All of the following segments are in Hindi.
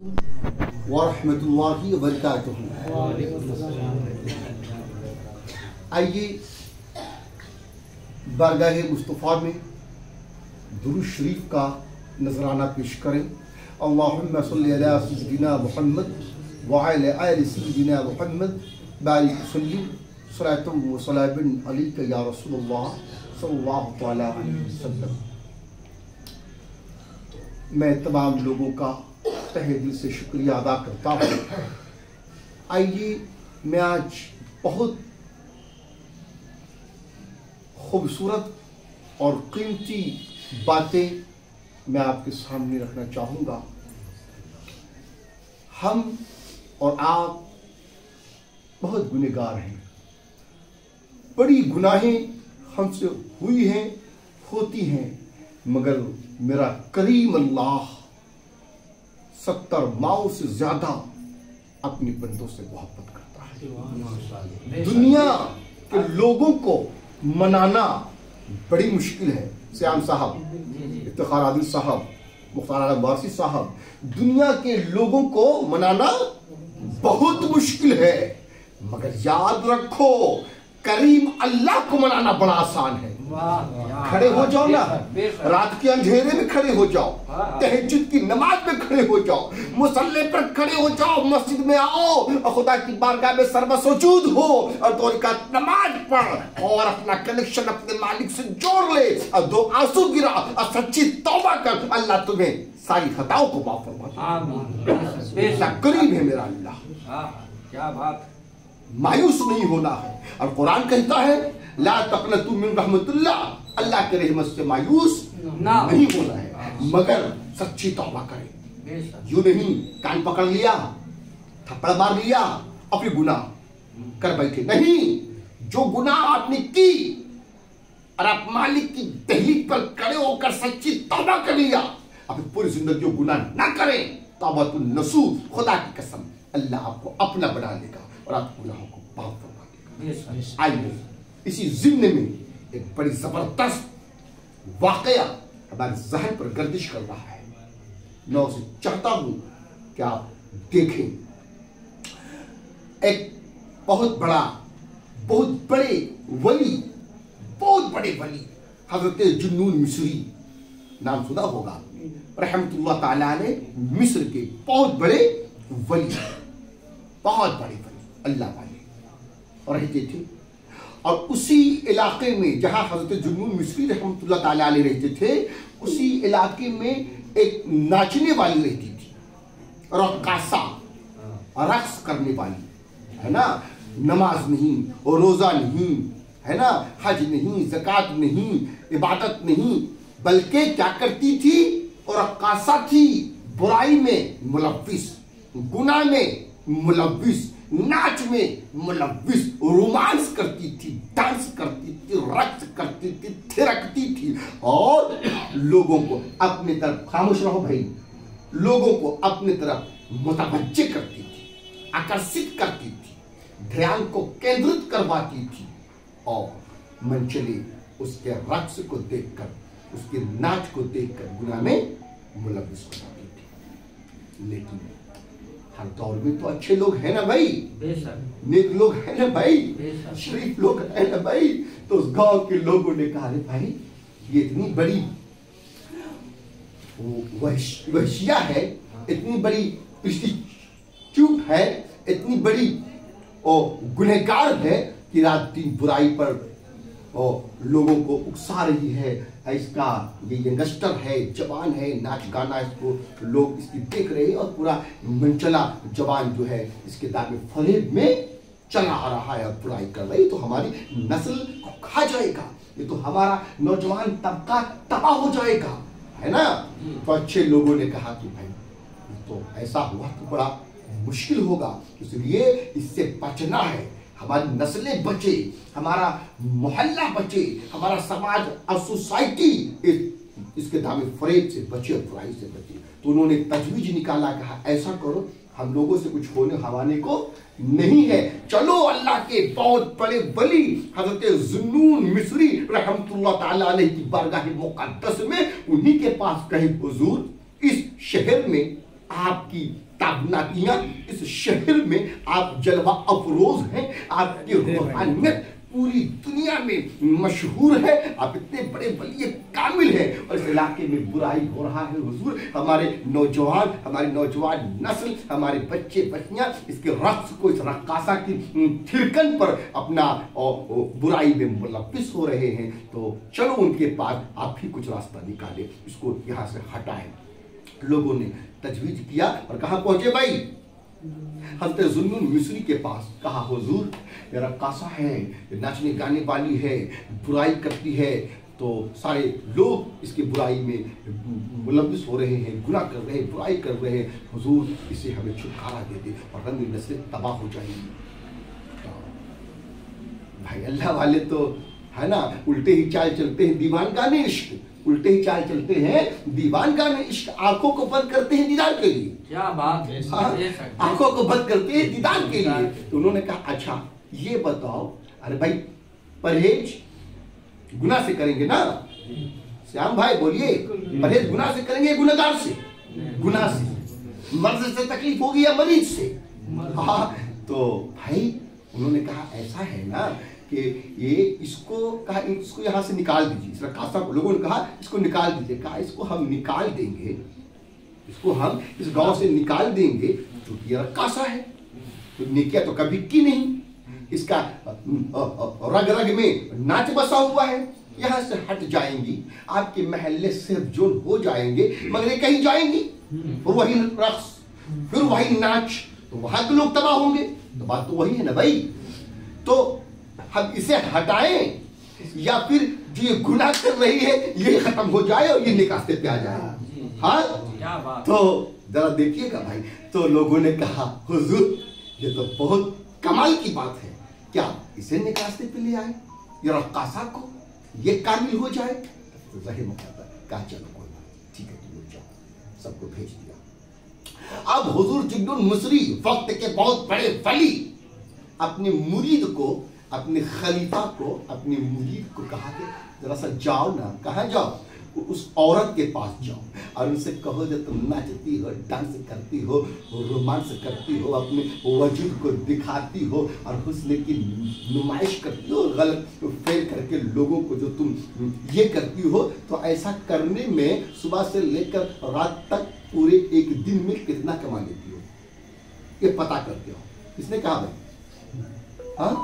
वरहमतुल्लाहि वबरकातुहू। आइए बारगाह मुस्तफ़ा में दुरूद शरीफ का नजराना पेश करें। अल्लाहुम्मा सल्लि अला सय्यिदिना मुहम्मद व अला आलि सय्यिदिना मुहम्मद बारिक वसल्लिम सलातन व सलामन अलैका या रसूलल्लाह सल्लल्लाहु तआला अलैहि वसल्लम। मैं तमाम लोगों का तहे दिल से शुक्रिया अदा करता हूँ। आइए मैं आज बहुत खूबसूरत और कीमती बातें मैं आपके सामने रखना चाहूँगा। हम और आप बहुत गुनहगार हैं, बड़ी गुनाहें हमसे हुई हैं, होती हैं, मगर मेरा करीम अल्लाह 70 माओं से ज्यादा अपने बंदों से मोहब्बत करता है। दुनिया के लोगों को मनाना बड़ी मुश्किल है। श्याम साहब, इफ्तिखार आदिल साहब, मुख्तार आलम वारसी साहब, दुनिया के लोगों को मनाना बहुत मुश्किल है, मगर याद रखो करीम अल्लाह को मनाना बड़ा आसान है। खड़े हो जाओ ना, रात के अंधेरे में खड़े हो जाओ, तहज्जुद की नमाज में खड़े हो जाओ, मुसल्ले पर खड़े हो जाओ, मस्जिद में आओ और खुदा की बारगाह में सर्वसुजूद हो और 2 रकात नमाज पढ़ और अपना कनेक्शन अपने मालिक से जोड़ ले और 2 आंसू गिरा और सच्ची तौबा कर। अल्लाह तुम्हें सारी खताओं को माफ फरमा देगा। करीब है मेरा अल्लाह। क्या बात। मायूस नहीं होना है और कुरान कहता है ला तक़नतू मिन रहमतिल्लाह, अल्लाह के रहमत से मायूस नहीं होना है, मगर सच्ची तौबा करें। यूं नहीं कान पकड़ लिया, थप्पड़ मार लिया, अपनी गुनाह कर बैठे नहीं। जो गुनाह आपने की और आप मालिक की दहलीज पर खड़े होकर सच्ची तौबा कर लिया, अपनी पूरी जिंदगी गुनाह ना करें, तौबतुन नसूह, खुदा की कसम अल्लाह आपको अपना बना लेगा और आप गुनाहों को माफ फरमा देगा। आइए इसी जिम्ने में एक बड़ी जबरदस्त वाकया हमारे जहन पर गर्दिश कर रहा है। मैं उसे चाहता हूं कि आप देखें। एक बहुत बड़े वली हजरत जुन्नून मिस्री, नाम सुना होगा, रहमतुल्लाह ताला अलैह, मिस्र के बहुत बड़े वली अल्लाह वाले रहते थे। और उसी इलाके में जहां हजरत जुन्नून मिस्री रहमतुल्लाह ताला अलैह रहते थे, उसी इलाके में एक नाचने वाली रहती थी, रक्कासा, रक्स करने वाली, है ना। नमाज नहीं और रोजा नहीं, है ना, हज नहीं, ज़कात नहीं, इबादत नहीं, बल्कि क्या करती थी, और रक्कासा थी, बुराई में मुलव्विस, गुनाह में मुलव्विस, नाच में मुलव्विस, रोमांस करती थी, डांस करती थी, रक्स करती थी, थिरकती थी और लोगों को अपनी तरफ, खामोश रहो भाई, लोगों को अपनी तरफ मुतवज्जे करती थी, आकर्षित करती थी, ध्यान को केंद्रित करवाती थी और मनचले उसके रक्स को देखकर, उसके नाच को देखकर गुनाह में मुलव्विस हो जाती थी। लेकिन हर दौर में तो अच्छे लोग हैं ना भाई, नेक लोग हैं ना भाई, शरीफ लोग हैं ना भाई। तो उस गांव के लोगों ने कहा, भाई ये इतनी बड़ी वहशिया है, इतनी बड़ी प्रोस्टिट्यूट है, इतनी बड़ी गुनहगार है कि रात दिन बुराई पर और लोगों को उकसा रही है। इसका ये यंगस्टर है, जवान है, नाच गाना इसको लोग इसकी देख रहे हैं और पूरा मनचला जवान जो है इसके दावे फरेब में चला आ रहा है और बुराई कर रही, तो हमारी नस्ल को खा जाएगा, ये तो हमारा नौजवान तबका तबाह हो जाएगा, है ना। तो अच्छे लोगों ने कहा कि भाई तो ऐसा हुआ तो बड़ा मुश्किल होगा, इसलिए इससे बचना है, हमारी नस्लें बचे, हमारा मोहल्ला बचे, हमारा समाज और सोसाइटी इसके दावे फरेब से बचे और बुराई से बचे। तो उन्होंने तजवीज निकाला, कहा ऐसा करो, हम लोगों से कुछ होने हवाने को नहीं है, चलो अल्लाह के बहुत बड़े वली हजरत जुन्नून मिस्री रहमतुल्लाह ताला अलैह की बारगाह मुक़द्दस में, उन्हीं के पास कहीं हुजूर इस शहर में आपकी ताबनातियां इस शहर में आप जलवा अफरोज हैं, आपकी रूहानियत पूरी दुनिया में मशहूर है, आप इतने बड़े वली कामिल हैं और इस इलाके में बुराई हो रहा है हुजूर। हमारे नौजवान नस्ल, हमारे बच्चे बच्चियां इसके रक्स को, इस रक्कासा की थिरकन पर अपना बुराई में मुलव्विस हो रहे हैं। तो चलो उनके पास आप ही कुछ रास्ता निकाले, इसको यहाँ से हटाएं। लोगों ने तजवीज किया और कहाँ पहुंचे भाई? हज़रत ज़ुन्नुन मिस्री के पास। कहा हुजूर मेरा कासा है, नाचने गाने वाली है, बुराई करती है, तो सारे लोग इसकी बुराई में मुलव्विस हो रहे हैं, गुनाह कर रहे हैं, बुराई कर रहे हैं, हुजूर इसे हमें छुटकारा दे दे और रंग नस्लें तबाह हो जाएंगी। भाई अल्लाह वाले तो है ना, उल्टे ही चाल चलते हैं दीवान गाने इश्क, उल्टे ही चाल चलते हैं दीवान गाने इश्क, आंखों को बंद करते हैं दीदार के लिए। क्या बात है, आंखों को बंद करते हैं दीदार के लिए। तो उन्होंने कहा अच्छा ये बताओ, अरे भाई परहेज गुनाह से करेंगे ना? श्याम भाई बोलिए, परहेज गुनाह से करेंगे, गुनहगार से, गुनाह से, मर्ज से तकलीफ होगी या मरीज से? हाँ, तो भाई उन्होंने कहा ऐसा है ना कि ये इसको यहाँ से निकाल दीजिए, इस रक्कासा को। लोगों ने कहा इसको निकाल दीजिए। कहा इसको हम निकाल देंगे, इसको हम इस गांव से निकाल देंगे क्योंकि ये रक्कासा है, तो नेकिया तो कभी की नहीं, इसका रग रग में नाच बसा हुआ है। यहाँ से हट जाएंगी, आपके महल्ले सिर्फ जो हो जाएंगे, मगर कहीं जाएंगी और वही रक्स, फिर वही नाच, तो वहां के लोग तबाह होंगे। तो बात तो वही है ना भाई। तो हम इसे हटाएं या फिर जो ये गुनाह कर रही है ये खत्म हो जाए और ये नेक रास्ते पे आ जाए। हाँ, तो जरा देखिएगा भाई। तो लोगों ने कहा हुजूर ये तो बहुत कमाल की बात है, क्या इसे नेक रास्ते पे ले आए, ये रक्कासा को ये कामिल हो जाए? तो जाहिर मौका कहा चलो कोई बात, ठीक है तुम लोग जाओ, सबको भेज दिया। अब हुजूर ज़ुन्नुन मिस्री वक्त के बहुत बड़े वली अपने मुरीद को, अपने खलीफा को, अपने मुरीद को कहा कि जरा सा जाओ ना। कहाँ जाओ? उस औरत के पास जाओ और उनसे कहो जो तुम नाचती हो, डांस करती हो, रोमांस करती हो, अपने वजूद को दिखाती हो और हुस्न की नुमाइश करती हो, गलत फेल करके लोगों को जो तुम ये करती हो, तो ऐसा करने में सुबह से लेकर रात तक पूरे एक दिन में कितना कमा लेती हो, ये पता करते हो। किसने कहा भाई? हाँ,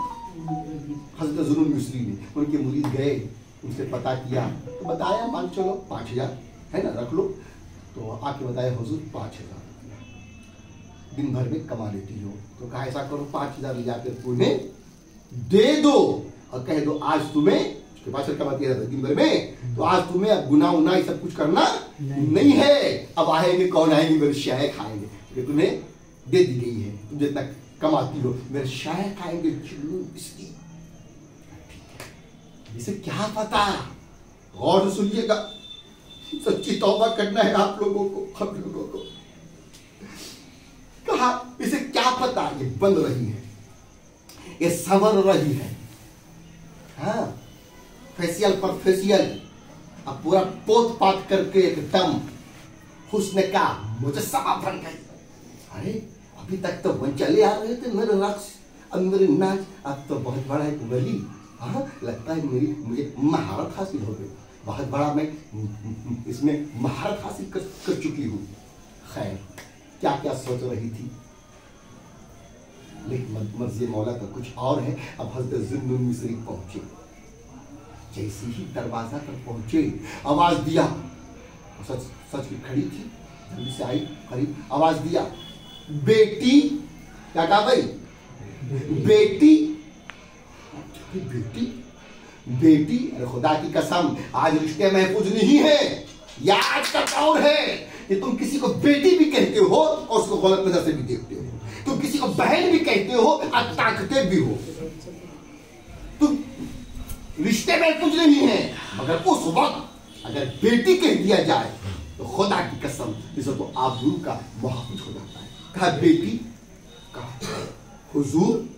हज़रत ज़ुन्नुन मिस्री ने। उनके मुरीद गए, उनसे पता किया, तो बताया मान चलो 5000 है ना, रख लो। तो आके बताया हुजूर 5000 दिन भर में कमा लेती हो। तो कहा ऐसा करो 5000 ले जाकर तुम्हें दे दो और कह दो आज तुम्हें, उसके पास कमाती है दिन भर में, तो आज तुम्हें अब गुनाह उना सब कुछ करना नहीं है। अब आएंगे कौन आएंगे? मेरे शाये खाएंगे, क्योंकि तुम्हें दे दी गई है, तुम जितना कमाती हो मेरे शाये खाएंगे। इसकी इसे क्या पता? गौर से सुनिएगा, सच्ची तौबा करना है आप लोगों को, हम लोगों को। कहा इसे क्या पता ये बन रही है, ये संवर रही है। हाँ, फेशियल पर फेशियल, अब पूरा पोत पात करके एकदम हुस्न का मुजस्समा बन गई। अरे अभी तक तो वो चले आ रहे थे मेरे रक्स, अब मेरे नाच, अब तो बहुत बड़ा एक वली। हाँ, लगता है मुझे महारत हासिल हो गई, बहुत बड़ा मैं इसमें महारत हासिल कर चुकी हूँ। खैर क्या क्या सोच रही थी, लेकिन मर्ज़ी मौला का कुछ और है। अब हज़रत ज़ुन्नुन मिस्री पहुंचे, जैसे ही दरवाजा पर पहुंचे आवाज दिया, सच सच की खड़ी थी, जल्दी से आई करीब, आवाज दिया बेटी। क्या कहा भाई? बेटी, बेटी, बेटी। अरे खुदा की कसम आज रिश्ते महफूज नहीं है, या आज का दौर है कि तुम किसी को बेटी भी कहते हो और उसको गलत नजर से भी देखते हो, तुम किसी को बहन भी कहते हो और ताकते भी हो। तुम रिश्ते महफूज नहीं है, मगर उस वक्त अगर बेटी कह दिया जाए तो खुदा की कसम इसे तो आबरू का मुहाफिज हो जाता है। कहा बेटी, कहा हुजूर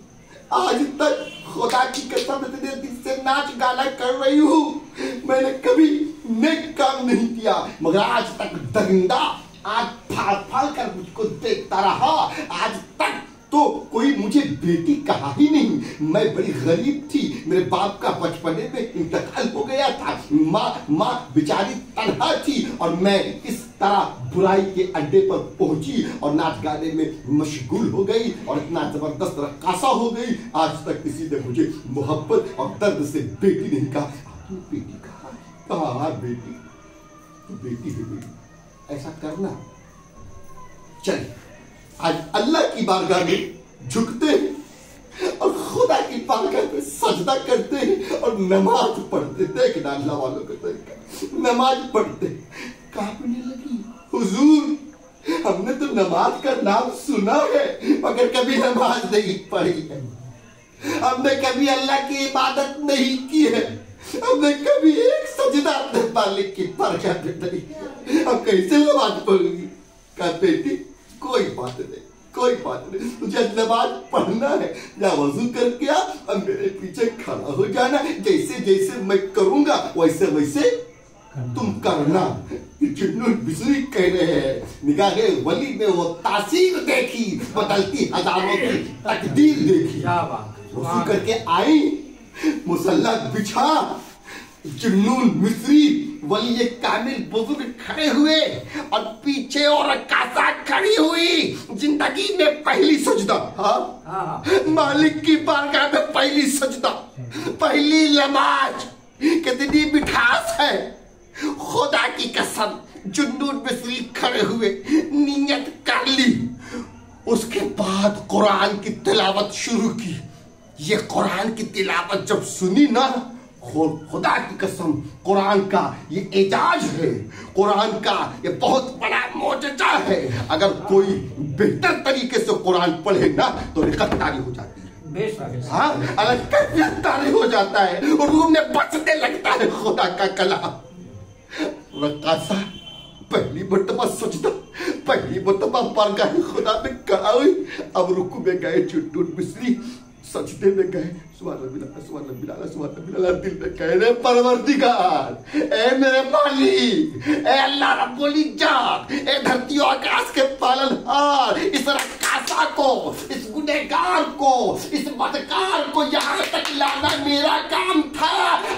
आज तक खुदा की कसम इतने दिन से नाच गाना कर रही हूं, मैंने कभी नेक काम नहीं किया, मगर आज तक दरिंदा आज फाड़ फाड़ कर मुझको देखता रहा, आज तक तो कोई मुझे बेटी कहा ही नहीं। मैं बड़ी गरीब थी, मेरे बाप का बचपने में इंतकाल हो गया था, माँ बेचारी तन्हा थी और मैं इस तरह बुराई के अड्डे पर पहुंची और नाच गाने में मशगूल हो गई और इतना जबरदस्त रक्कासा हो गई। आज तक किसी ने मुझे मोहब्बत और दर्द से बेटी नहीं कहा। आपने बेटी कहा बेटी तो बेटी है बेटी, ऐसा करना। चलिए आज अल्लाह की बारगाह में झुकते हैं और खुदा की बारगाह में सजदा करते हैं और नमाज पढ़ते। देखना अल्लाह वालों का तरीका, नमाज पढ़ते कांपने लगी। हुजूर हमने तो नमाज का नाम सुना है मगर कभी नमाज नहीं पढ़ी है, हमने कभी अल्लाह की इबादत नहीं की है, हमने कभी एक सजदा अपने मालिक की बारगाह में नहीं किया, हम कैसे नमाज पढ़ेंगी? कहा बेटी कोई बात नहीं, कोई बात नहीं, तुझे नमाज पढ़ना है, या वजू करके आ और मेरे पीछे खड़ा हो जाना, जैसे जैसे मैं करूंगा वैसे वैसे तुम करना। जुन्नुन बिस्री कह रहे हैं, निगाहे वली में वो तासीर देखी, बदलती हजारों की तकदीर देखी। वजू करके आई, मुसल्ला बिछा, जुन्नुन मिस्री वली कामिल बुजुर्ग खड़े हुए और पीछे और कासा खड़ी हुई। जिंदगी में पहली सजदा, मालिक की बारगाह में पहली सजदा, पहली नमाज, कितनी मिठास है। खुदा की कसम, जुन्नुन मिस्री खड़े हुए, नियत कर ली, उसके बाद कुरान की तिलावत शुरू की। ये कुरान की तिलावत जब सुनी ना, खुदा की कसम कुरान का ये एजाज है, कुरान का ये बहुत बड़ा मौजज़ा है। अगर कोई बेहतर तरीके से कुरान पढ़े ना तो रिकत तारी हो जाती है, हाँ अलग कैफियत तारी हो जाता है और रूह में बसने लगता है खुदा का कलाम। रकासा पहली मर्तबा सजदा, पहली मर्तबा बारगाह खुदा में खड़ा हुई। अब रुकू में गए, जुन्नुन मिस्री सजदे में गए, सुभान अल्लाह सुभान अल्लाह सुभान अल्लाह, दिल में कह रहे परवरदिगार, ए मेरे मालिक, ए अल्लाह रब्बुल इज्जत, ए धरती और आकाश के पालनहार, इस रक्कासा को, इस गुनहगार को, इस बदकार को यहाँ तक लाना मेरा काम था।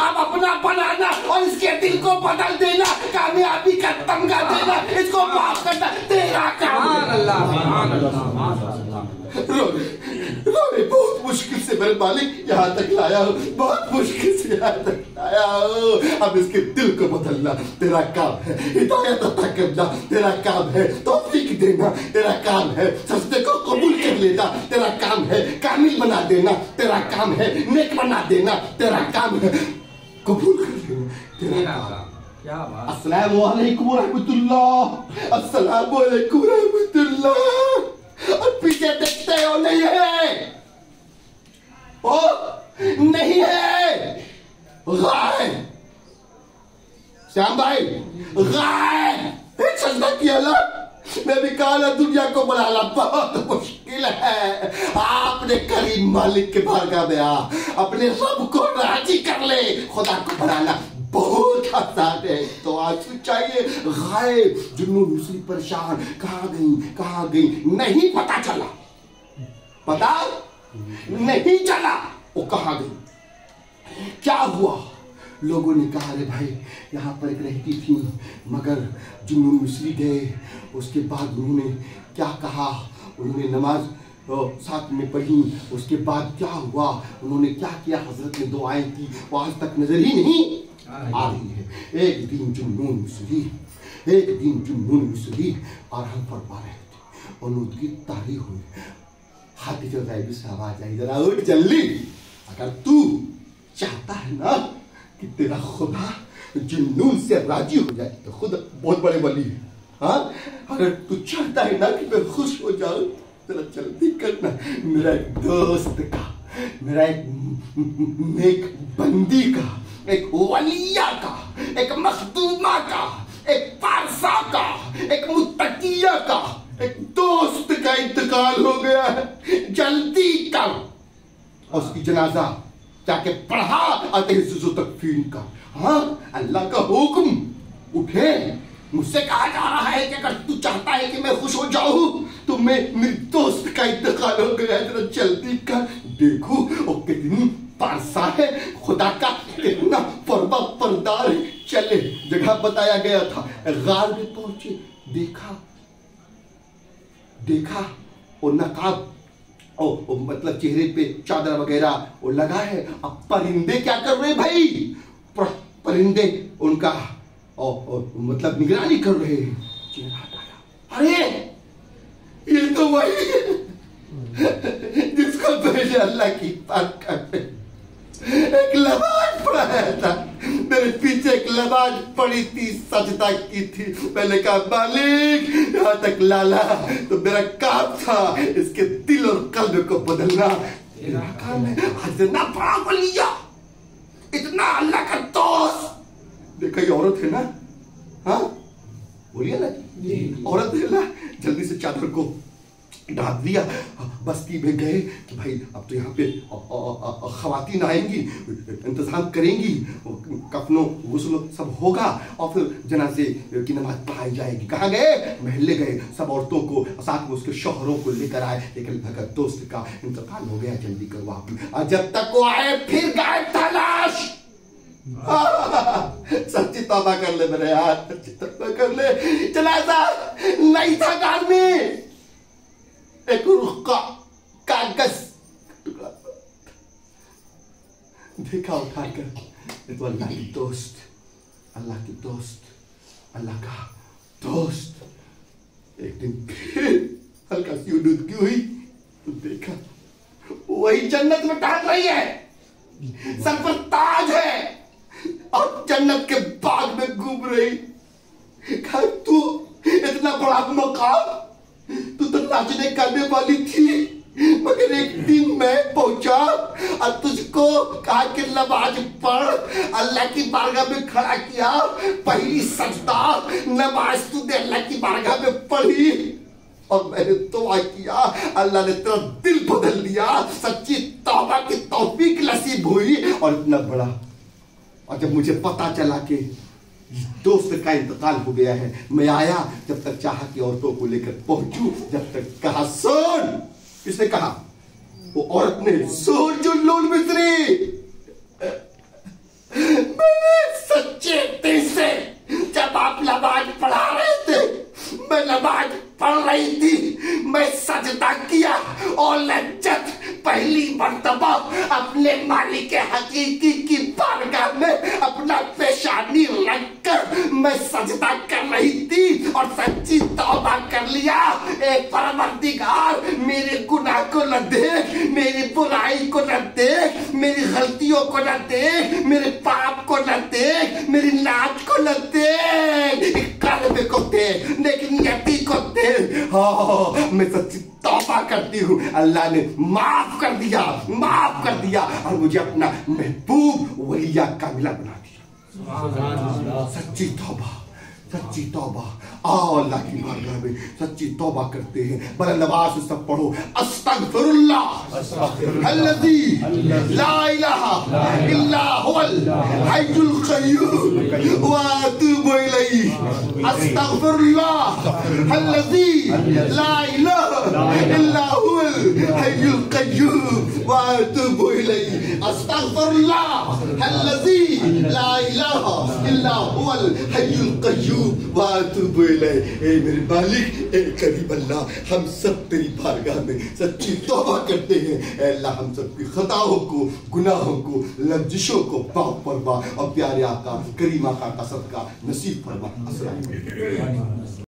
अब अपना बनाना और इसके दिल को बदल देना, कामयाबी का तमगा देना, इसको माफ करना तेरा काम। बहुत मुश्किल से मेरे मालिक यहाँ तक लाया हो, बहुत मुश्किल से यहाँ तक लाया हो। अब इसके दिल को बदलना तेरा काम है, हिदायत अता करना तेरा काम है, तौफीक देना तेरा काम है, सजदे को कबूल कर लेना तेरा काम है, कामिल बना देना तेरा काम है, नेक बना देना तेरा काम है, कबूल कर लेना तेरा काम। अस्सलामु अलैकुम रहमतुल्लाह, अस्सलामु अलैकुम रहमतुल्लाह। और पीछे देखते हो नहीं है, ओ नहीं है, गाय श्याम भाई गाय सजदा किया ना। मैं भी कहा ना दुनिया को बनाना बहुत मुश्किल है। आपने करीम मालिक के बारगाह में आ, अपने रब को राजी कर ले, खुदा को बनाना बहुत आसान है। तो आंसू चाहिए, गायब, जुन्नुन मिस्री परेशान, कहाँ गई नहीं पता चला, पता नहीं चला वो कहाँ गई, क्या हुआ। लोगों ने कहा अरे भाई यहाँ पर एक रहती थी मगर जुन्नुन मिस्री गए, उसके बाद उन्होंने क्या कहा, उन्होंने नमाज साथ में पढ़ी, उसके बाद क्या हुआ, उन्होंने क्या किया, हजरत ने दुआएं की, वो आज तक नजर ही नहीं आ रही है। एक दिन जुन्नुन मिस्री आराम फरमा रहे थे और उनकी तारीख हुई, हाथी जो गायबी से आवाज आई, जरा उठ जल्दी, अगर तू चाहता है ना कि तेरा खुदा जुन्नुन से राजी हो जाए तो खुद बहुत बड़े वली है, हाँ अगर तू चाहता है ना कि मैं खुश हो जाऊं जरा जल्दी करना, मेरा एक दोस्त का, मेरा एक नेक बंदी का, एक वलिया का, एक मखदूमा का, एक पारसा का, एक मुत्तकिया का, एक दोस्त का इंतकाल हो गया है, जल्दी कर। उसकी जनाजा जाके पढ़ा तकफीन का, हाँ अल्लाह का हुक्म, उठे मुझसे कहा जा रहा है कि अगर तू चाहता है कि मैं खुश हो जाऊं तो मैं मेरे दोस्त का इंतकाल हो गया, जरा जल्दी कर, देखो और कितनी पारसा है, खुदा का कितना परवा परदार है। चले, जगह बताया गया था, गार में पहुंचे, देखा और नकाब और मतलब चेहरे पे चादर वगैरह वो लगा है। अब परिंदे क्या कर रहे भाई? परिंदे उनका और मतलब निगरानी कर रहे हैं। चेहरा हटाया, अरे ये तो वही जिसको पहले अल्लाह की बात करते एक नमाज पढ़ाया था, मेरे पीछे एक नमाज पढ़ी थी, सजदा की थी। मैंने कहा मालिक यहाँ तक लाला तो मेरा काम था इसके दिल और कल्ब को बदलना, तेरा काम है। आज ना पढ़ा को लिया, इतना अल्लाह का दोस्त। देखा ये औरत है ना, हाँ बोलिए ना, औरत है ना, जल्दी से चादर को ढाक दिया, बस्ती में गए कि भाई अब तो यहाँ पे खवातीन आएंगी, इंतजाम करेंगी, कफनो गुस्ल सब होगा और फिर जनाजे की नमाज पढ़ाई जाएगी। कहाँ गए? महल्ले गए, सब औरतों को साथ में उसके शौहरों को लेकर आए, लेकिन भगत दोस्त का इंतकाल हो गया, जल्दी करवा। और जब तक वो आए फिर गायब था लाश। सच्ची तौबा कर ले मेरे यार, सच्ची तौबा कर ले। जनाजा नहीं था घर में, एक रुख का कागज देखा उठाकर, तो अल्लाह की दोस्त, अल्लाह की दोस्त, अल्लाह का दोस्त। एक दिन फिर हल्का सी उम्मीद की हुई तो देखा वही जन्नत में टहल रही है, सर पर ताज है और जन्नत के बाग में घूम रही। कहा तू इतना बड़ा मकाम, तू तो नाचने करने वाली थी, मगर एक दिन मैं पहुंचा और तुझको कहा कि नमाज पढ़, अल्लाह की बारगाह में खड़ा किया, पहली सजदा नमाज तूने अल्लाह की बारगाह में पढ़ी और मैंने दुआ किया, अल्लाह ने तेरा दिल बदल दिया, सच्ची तौबा की तौफीक नसीब हुई। और इतना बड़ा, और जब मुझे पता चला कि दोस्त का इंतकाल हो गया है, मैं आया, जब तक चाहा कि औरतों को लेकर पहुंचू, जब तक कहा सुन, किसने कहा? वो औरत ने, सुन जुल्लूल मिस्री, मैंने सच्चे दिल से जब आप नमाज पढ़ा रहे थे, मैं नमाज पढ़ रही थी, मैं सजदा किया और लज्जत पहली मर्तबा अपने मालिक हकीकी की बारगाह में अपना पेशानी रखकर मैं सजदा कर रही थी और सच्ची तौबा कर लिया। एक परवरदिगार मेरे गुनाह को न देख, मेरी बुराई को न देख, मेरी गलतियों को न देख, मेरे पाप को न देख, मेरी नाच को न देख, कल्ब को देख, नेकी को देख। हाँ, मैं सच्ची तौबा करती हूँ, अल्लाह ने माफ कर दिया और मुझे अपना महबूब वलिया कामिला बना दिया। सच्ची तौबा आओ अल्लाह की बारगाह में सच्ची तौबा करते हैं। बड़ा नवाज से सब पढ़ो, अस्तगफिरुल्लाह अल्लज़ी ला इलाहा इल्ला हुवल हय्युल क़य्यूम व अतूबु इलैहि। अस्तगफिरुल्लाह अल्लज़ी ला इलाहा इल्ला हुवल हय्युल क़य्यूम व अतूबु इलैहि। अस्तगफिरुल्लाह अल्लज़ी ला इलाहा इल्ला हुवल हय्युल क़य्यूम व अतूबु इलैहि। मेरे मालिक, करीब अल्लाह, हम सब तेरी बारगाह में सच्ची तौबा करते हैं। अल्लाह हम सब की खताओं को, गुनाहों को, लफ्ज़िशों को माफ फरमा और प्यारे आका करीम आका का सदका नसीब फरमा। अस्सलाम वालेकुम।